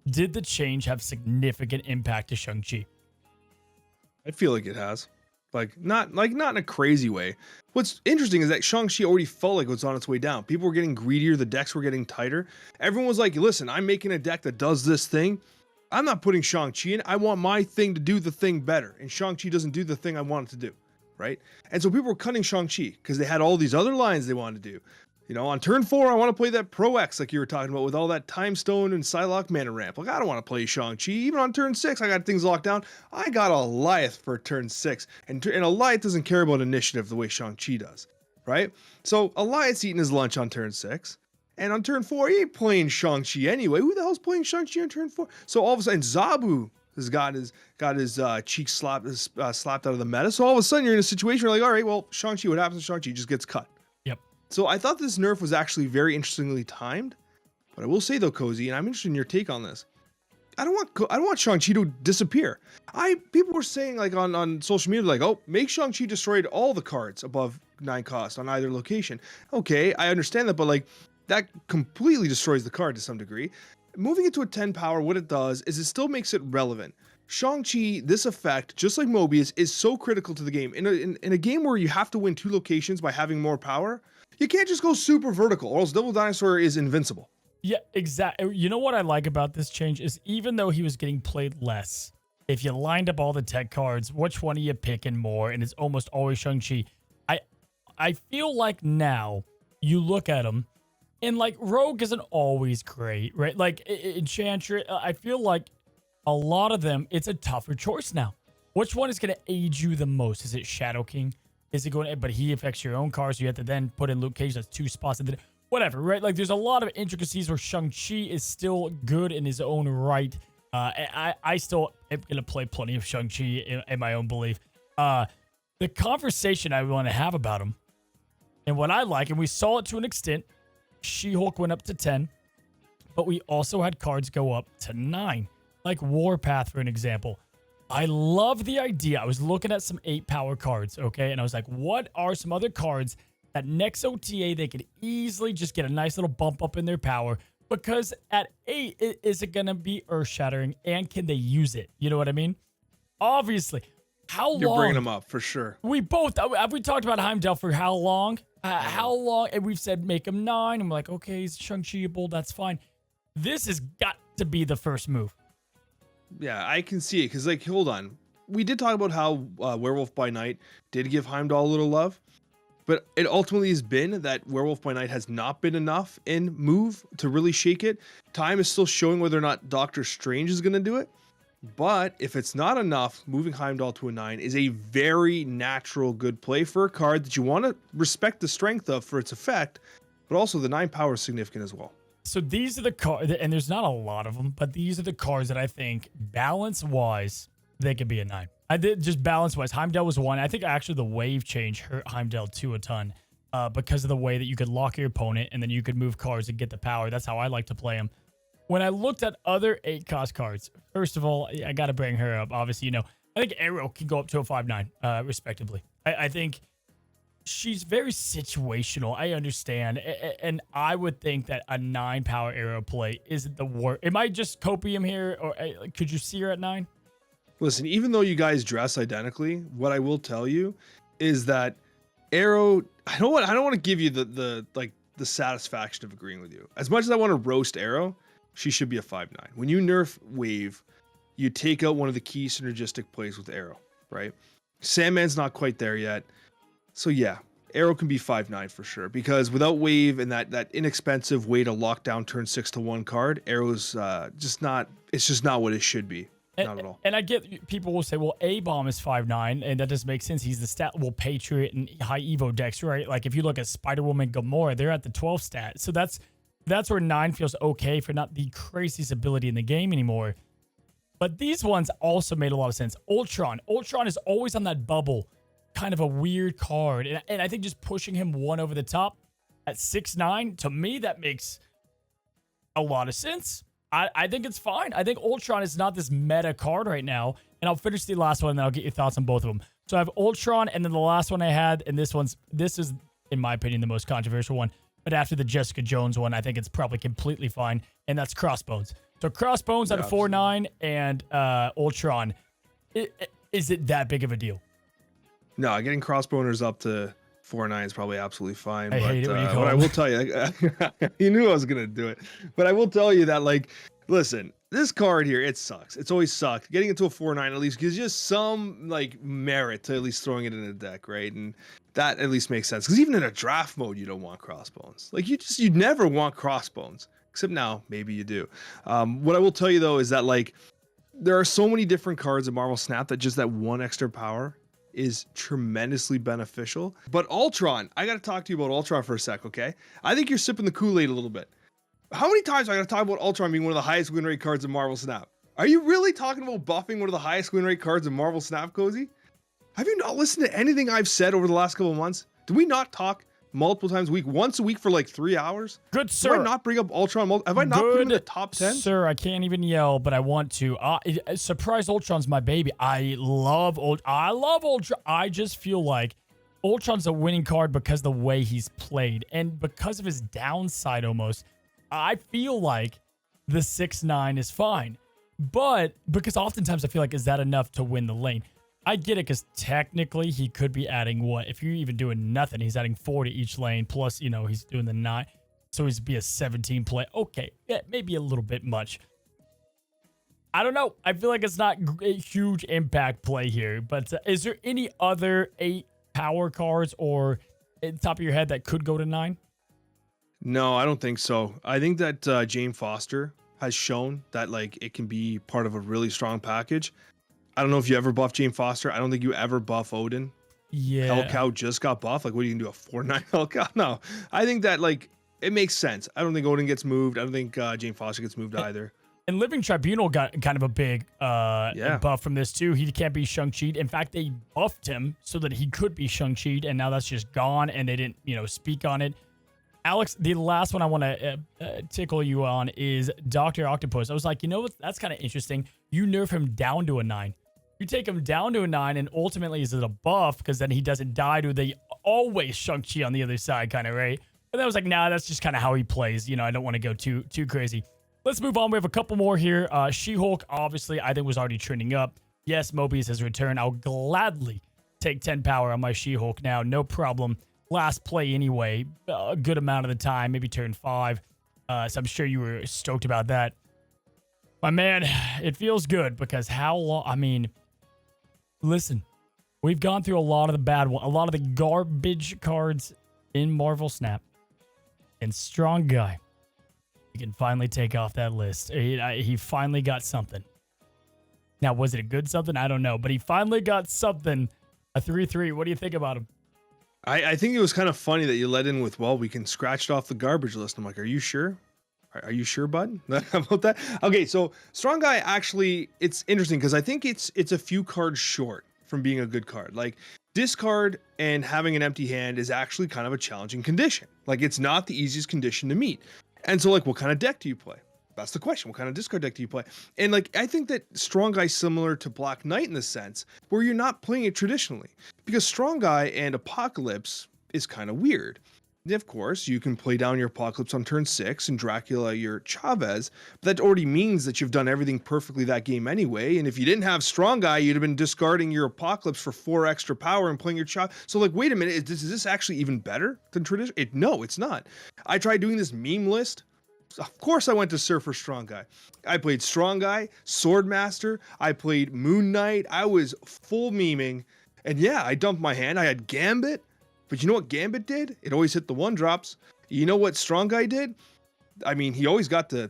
Did the change have significant impact to Shang-Chi? I feel like it has. Not in a crazy way. What's interesting is that Shang-Chi already felt like it was on its way down. People were getting greedier, the decks were getting tighter. Everyone was like, listen, I'm making a deck that does this thing. I'm not putting Shang-Chi in. I want my thing to do the thing better. And Shang-Chi doesn't do the thing I want it to do. Right? And so people were cutting Shang-Chi because they had all these other lines they wanted to do. On turn 4, I want to play that Pro X like you were talking about with all that Time Stone and Psylocke mana ramp. Like, I don't want to play Shang-Chi. Even on turn 6, I got things locked down. I got Alliath for turn 6. And Alliath doesn't care about initiative the way Shang-Chi does, right? So Alliath's eating his lunch on turn 6. And on turn 4, he ain't playing Shang-Chi anyway. Who the hell's playing Shang-Chi on turn 4? So all of a sudden, Zabu has got his cheeks slapped out of the meta. So all of a sudden, you're in a situation where you're like, all right, well, Shang-Chi, what happens to Shang-Chi? Just gets cut. So I thought this nerf was actually very interestingly timed, but I will say though, Cozy, and I'm interested in your take on this. I don't want Shang-Chi to disappear. People were saying like on social media, like, oh, make Shang-Chi destroyed all the cards above 9 cost on either location. Okay, I understand that, but like that completely destroys the card to some degree. Moving it to a 10 power, what it does is it still makes it relevant. Shang-Chi, this effect, just like Mobius, is so critical to the game. In a game where you have to win 2 locations by having more power, you can't just go super vertical, or else Double Dinosaur is invincible. Yeah, exactly. You know what I like about this change is even though he was getting played less, if you lined up all the tech cards, which one are you picking more? And it's almost always Shang-Chi. I feel like now you look at him, and like Rogue isn't always great, right? Like Enchantress, I feel like a lot of them, it's a tougher choice now. Which one is going to aid you the most? Is it Shadow King? Is it going? But he affects your own cars, so you have to then put in Luke Cage. That's 2 spots. And then whatever, right? Like there's a lot of intricacies where Shang-Chi is still good in his own right. I still am gonna play plenty of Shang-Chi in my own belief. The conversation I want to have about him and what I like, and we saw it to an extent. She-Hulk went up to 10, but we also had cards go up to 9, like Warpath, for an example. I love the idea. I was looking at some 8 power cards, okay? And I was like, what are some other cards that next OTA they could easily just get a nice little bump up in their power? Because at 8, is it going to be earth-shattering? And can they use it? You know what I mean? Obviously. How long? You're bringing them up, for sure. We both, have we talked about Heimdall for how long? How long? And we've said make him 9. I'm like, okay, he's Shang-Chi-able. That's fine. This has got to be the first move. Yeah, I can see it, because, like, hold on. We did talk about how Werewolf by Night did give Heimdall a little love, but it ultimately has been that Werewolf by Night has not been enough in move to really shake it. Time is still showing whether or not Doctor Strange is going to do it, but if it's not enough, moving Heimdall to a 9 is a very natural good play for a card that you want to respect the strength of for its effect, but also the 9 power is significant as well. So these are the cards, and there's not a lot of them, but these are the cards that I think balance-wise, they could be a 9. I did just balance-wise. Heimdall was 1. I think actually the wave change hurt Heimdall 2 a ton because of the way that you could lock your opponent and then you could move cards and get the power. That's how I like to play them. When I looked at other 8-cost cards, first of all, I got to bring her up. Obviously, I think Arrow can go up to a 5/9, respectively. I think she's very situational. I understand. And I would think that a 9 power Arrow play isn't the worst. Am I just copium here? Or could you see her at 9? Listen, even though you guys dress identically, what I will tell you is that Arrow, I don't want to give you the satisfaction of agreeing with you. As much as I want to roast Arrow, she should be a 5-9. When you nerf Wave, you take out one of the key synergistic plays with Arrow, right? Sandman's not quite there yet. So yeah, Arrow can be 5-9 for sure, because without Wave and that inexpensive way to lock down turn 6 to 1 card, Arrow's just not what it should be. Not at all. And I get people will say, well, A-Bomb is 5'9", and that doesn't make sense. He's the stat level Patriot and high Evo decks, right? Like if you look at Spider-Woman, Gamora, they're at the 12 stat. So that's where 9 feels okay for not the craziest ability in the game anymore. But these ones also made a lot of sense. Ultron is always on that bubble, kind of a weird card. And I think just pushing him one over the top at 6'9", to me, that makes a lot of sense. I think it's fine. I think Ultron is not this meta card right now. And I'll finish the last one, and then I'll get your thoughts on both of them. So I have Ultron, and then the last one I had, and this is, in my opinion, the most controversial one. But after the Jessica Jones one, I think it's probably completely fine, and that's Crossbones. So Crossbones at a 4-9, and Ultron. Is it that big of a deal? No, getting Crossboners up to 4-9 is probably absolutely fine. I hate it when you call but I them. will tell you, you knew I was gonna do it. But I will tell you that, like, listen, this card here, it sucks. It's always sucked. Getting into a 4-9 at least gives you some like merit to at least throwing it in a deck, right? And that at least makes sense. Because even in a draft mode, you don't want Crossbones. Like you'd never want Crossbones. Except now, maybe you do. What I will tell you though is that like there are so many different cards in Marvel Snap that just that one extra power is tremendously beneficial. But Ultron, I got to talk to you about Ultron for a sec, okay? I think you're sipping the Kool-Aid a little bit. How many times do I got to talk about Ultron being one of the highest win rate cards in Marvel Snap? Are you really talking about buffing one of the highest win rate cards in Marvel Snap, Cozy? Have you not listened to anything I've said over the last couple of months? Do we not talk multiple times a week, once a week for like 3 hours? Good sir. Have I not bring up Ultron? Have I not put him in the top 10? Sir, I can't even yell, but I want to. Surprise Ultron's my baby. I love Ultron. I just feel like Ultron's a winning card because of the way he's played and because of his downside almost. I feel like the 6-9 is fine, but because oftentimes I feel like, is that enough to win the lane? I get it, because technically he could be adding what? If you're even doing nothing, he's adding 4 to each lane, plus, you know, he's doing the 9. So he's be a 17 play. Okay, yeah, maybe a little bit much. I don't know. I feel like it's not a huge impact play here. But is there any other 8 power cards or at the top of your head that could go to 9? No, I don't think so. I think that Jane Foster has shown that like it can be part of a really strong package. I don't know if you ever buff Jane Foster. I don't think you ever buff Odin. Yeah. Hellcow just got buffed. Like, what are you gonna do, a 4-9 Hellcow? No, I think that like it makes sense. I don't think Odin gets moved. I don't think Jane Foster gets moved either. And Living Tribunal got kind of a big buff from this too. He can't be Shang-Chi'd. In fact, they buffed him so that he could be Shang-Chi'd, and now that's just gone, and they didn't, speak on it. Alex, the last one I want to tickle you on is Dr. Octopus. I was like, that's kind of interesting. You nerf him down to a 9. You take him down to a 9, and ultimately is it a buff because then he doesn't die to the always Shang-Chi on the other side kind of, right? But then I was like, nah, that's just kind of how he plays. I don't want to go too crazy. Let's move on. We have a couple more here. She-Hulk, obviously, I think was already trending up. Yes, Mobius has returned. I'll gladly take 10 power on my She-Hulk now. No problem. Last play anyway. A good amount of the time. Maybe turn 5. So I'm sure you were stoked about that. My man, it feels good because how long... listen. We've gone through a lot of the bad ones. A lot of the garbage cards in Marvel Snap. And Strong Guy. He can finally take off that list. He finally got something. Now, was it a good something? I don't know. But he finally got something. A 3-3. What do you think about him? I think it was kind of funny that you let in with, well, we can scratch it off the garbage list. I'm like, are you sure? Are you sure, bud? About that? Okay, so Strong Guy actually, it's interesting because I think it's a few cards short from being a good card. Like, discard and having an empty hand is actually kind of a challenging condition. Like, it's not the easiest condition to meet. And so, like, what kind of deck do you play? That's the question. What kind of discard deck do you play? And, like, I think that Strong Guy's similar to Black Knight in the sense where you're not playing it traditionally. Because Strong Guy and Apocalypse is kind of weird. Of course, you can play down your Apocalypse on turn 6 and Dracula your Chavez, but that already means that you've done everything perfectly that game anyway. And if you didn't have Strong Guy, you'd have been discarding your Apocalypse for 4 extra power and playing your Chavez. So, like, wait a minute, is this actually even better than tradition? No, it's not. I tried doing this meme list. Of course, I went to Surfer Strong Guy. I played Strong Guy, Swordmaster. I played Moon Knight. I was full memeing. And yeah, I dumped my hand. I had Gambit. But you know what Gambit did? It always hit the 1-drops. You know what Strong Guy did? I mean, he always got the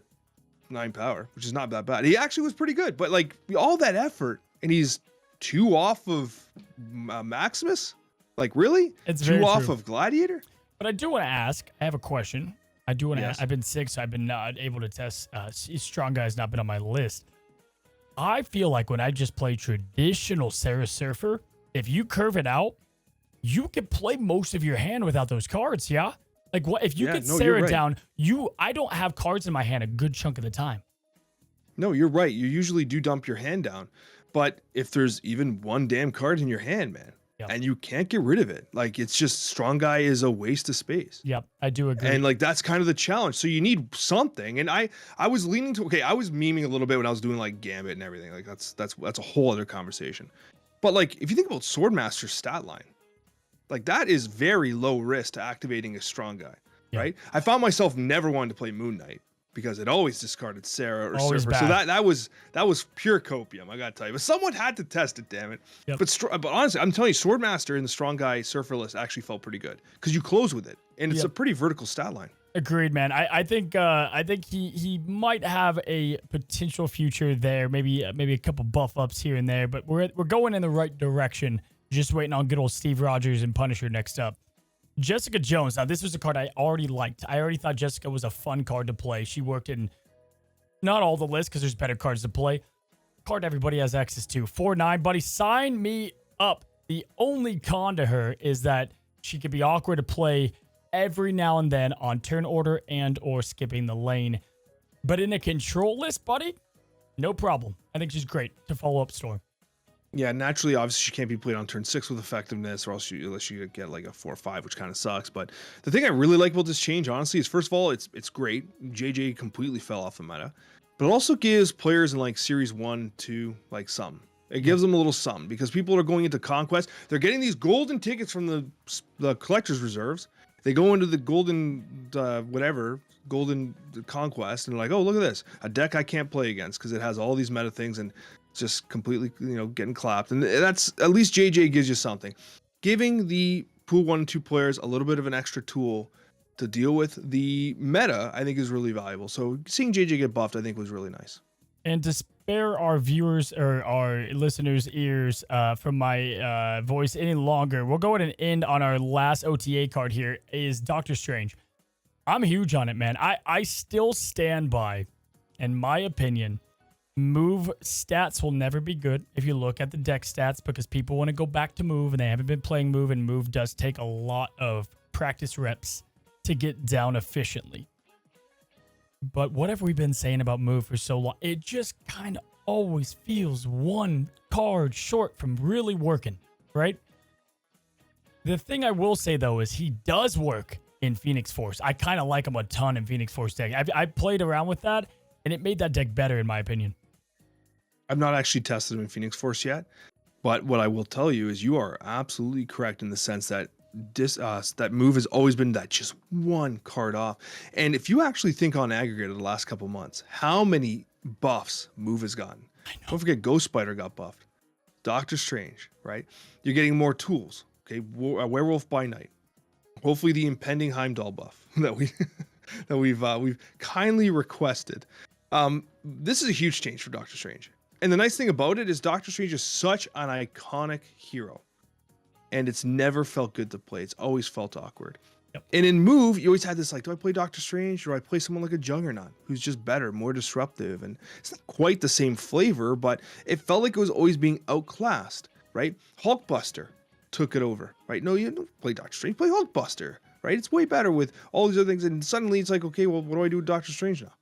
9 power, which is not that bad. He actually was pretty good. But like all that effort, and he's 2 off of Maximus? Like really? It's 2 very off true. of Gladiator? But I do want to ask. I have a question. I do want to. Yes. I've been sick, so I've been not able to test. Strong Guy's not been on my list. I feel like when I just play traditional Sarah Surfer, if you curve it out, you can play most of your hand without those cards. Yeah, like what if you get Sarah right. down? I don't have cards in my hand a good chunk of the time. No, you're right. You usually do dump your hand down. But if there's even 1 damn card in your hand, man, Yep. and you can't get rid of it, like it's just Strong Guy is a waste of space. Yep, I do agree. And like that's kind of the challenge. So you need something. And I was leaning to I was memeing a little bit when I was doing like Gambit and everything. Like that's a whole other conversation. But like if you think about Swordmaster's stat line, like that is very low risk to activating a Strong Guy, Yeah. right? I found myself never wanting to play Moon Knight because it always discarded Sarah or Always Surfer. bad. So that was pure copium, I gotta tell you. But someone had to test it, damn it. Yep. But honestly, I'm telling you, Swordmaster in the Strong Guy Surfer list actually felt pretty good because you close with it, and it's Yep. a pretty vertical stat line. Agreed, man. I think he might have a potential future there. Maybe a couple buff ups here and there, but we're going in the right direction. Just waiting on good old Steve Rogers and Punisher next up. Jessica Jones. Now, this was a card I already liked. I already thought Jessica was a fun card to play. She worked in not all the lists because there's better cards to play. Card everybody has access to. 4/9, buddy. Sign me up. The only con to her is that she could be awkward to play every now and then on turn order and or skipping the lane. But in a control list, buddy, no problem. I think she's great to follow up Storm. Yeah, naturally, obviously, she can't be played on turn 6 with effectiveness, or else unless you get like a 4/5, which kind of sucks. But the thing I really like about this change, honestly, is first of all, it's great. JJ completely fell off the meta, but it also gives players in like Series 1, 2, like something. It gives them a little something because people are going into Conquest. They're getting these golden tickets from the collector's reserves. They go into the golden golden Conquest, and they're like, oh, look at this, a deck I can't play against because it has all these meta things and just completely, getting clapped. And that's, at least JJ gives you something. Giving the pool 1 and 2 players a little bit of an extra tool to deal with the meta, I think is really valuable. So seeing JJ get buffed, I think was really nice. And to spare our viewers or our listeners' ears from my voice any longer, we'll go ahead and end on our last OTA card here is Doctor Strange. I'm huge on it, man. I still stand by, in my opinion, move stats will never be good if you look at the deck stats because people want to go back to move and they haven't been playing move, and move does take a lot of practice reps to get down efficiently. But what have we been saying about move for so long? It just kind of always feels 1 card short from really working, right? The thing I will say, though, is he does work in Phoenix Force. I kind of like him a ton in Phoenix Force deck. I played around with that, and it made that deck better, in my opinion. I've not actually tested him in Phoenix Force yet, but what I will tell you is you are absolutely correct in the sense that that move has always been that just 1 card off. And if you actually think on aggregate of the last couple months, how many buffs move has gotten? Don't forget Ghost Spider got buffed. Doctor Strange, right? You're getting more tools. Okay, Werewolf by Night. Hopefully the impending Heimdall buff that we've kindly requested. This is a huge change for Doctor Strange. And the nice thing about it is Doctor Strange is such an iconic hero. And it's never felt good to play. It's always felt awkward. Yep. And in move, you always had this like, do I play Doctor Strange or do I play someone like a Juggernaut who's just better, more disruptive? And it's not quite the same flavor, but it felt like it was always being outclassed, right? Hulkbuster took it over, right? No, you don't play Doctor Strange, play Hulkbuster, right? It's way better with all these other things. And suddenly it's like, okay, well, what do I do with Doctor Strange now?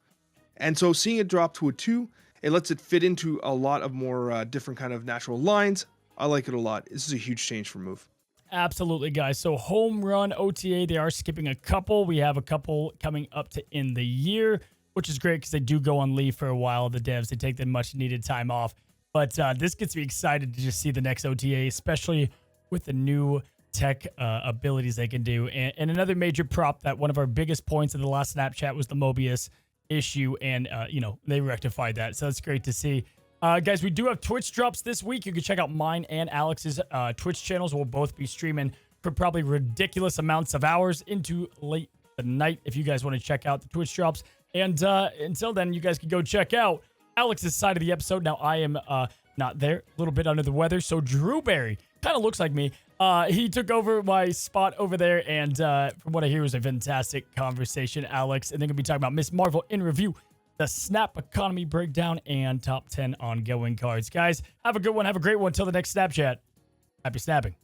And so seeing it drop to a 2, it lets it fit into a lot of more different kind of natural lines. I like it a lot. This is a huge change for move. absolutely, guys. So home run OTA, they are skipping a couple. We have a couple coming up to end the year, which is great because they do go on leave for a while, the devs. They take the much-needed time off. But this gets me excited to just see the next OTA, especially with the new tech abilities they can do. And another major prop that one of our biggest points in the last Snapchat was the Mobius issue, and, they rectified that. So that's great to see. Guys, we do have Twitch drops this week. You can check out mine and Alex's Twitch channels. We'll both be streaming for probably ridiculous amounts of hours into late the night if you guys want to check out the Twitch drops. And until then, you guys can go check out Alex's side of the episode. Now, I am not there, a little bit under the weather. So Drewberry kind of looks like me. He took over my spot over there. And from what I hear, it was a fantastic conversation, Alex. And they're going to be talking about Miss Marvel in review, the Snap economy breakdown, and top 10 ongoing cards. Guys, have a good one. Have a great one. Until the next Snapchat. Happy snapping.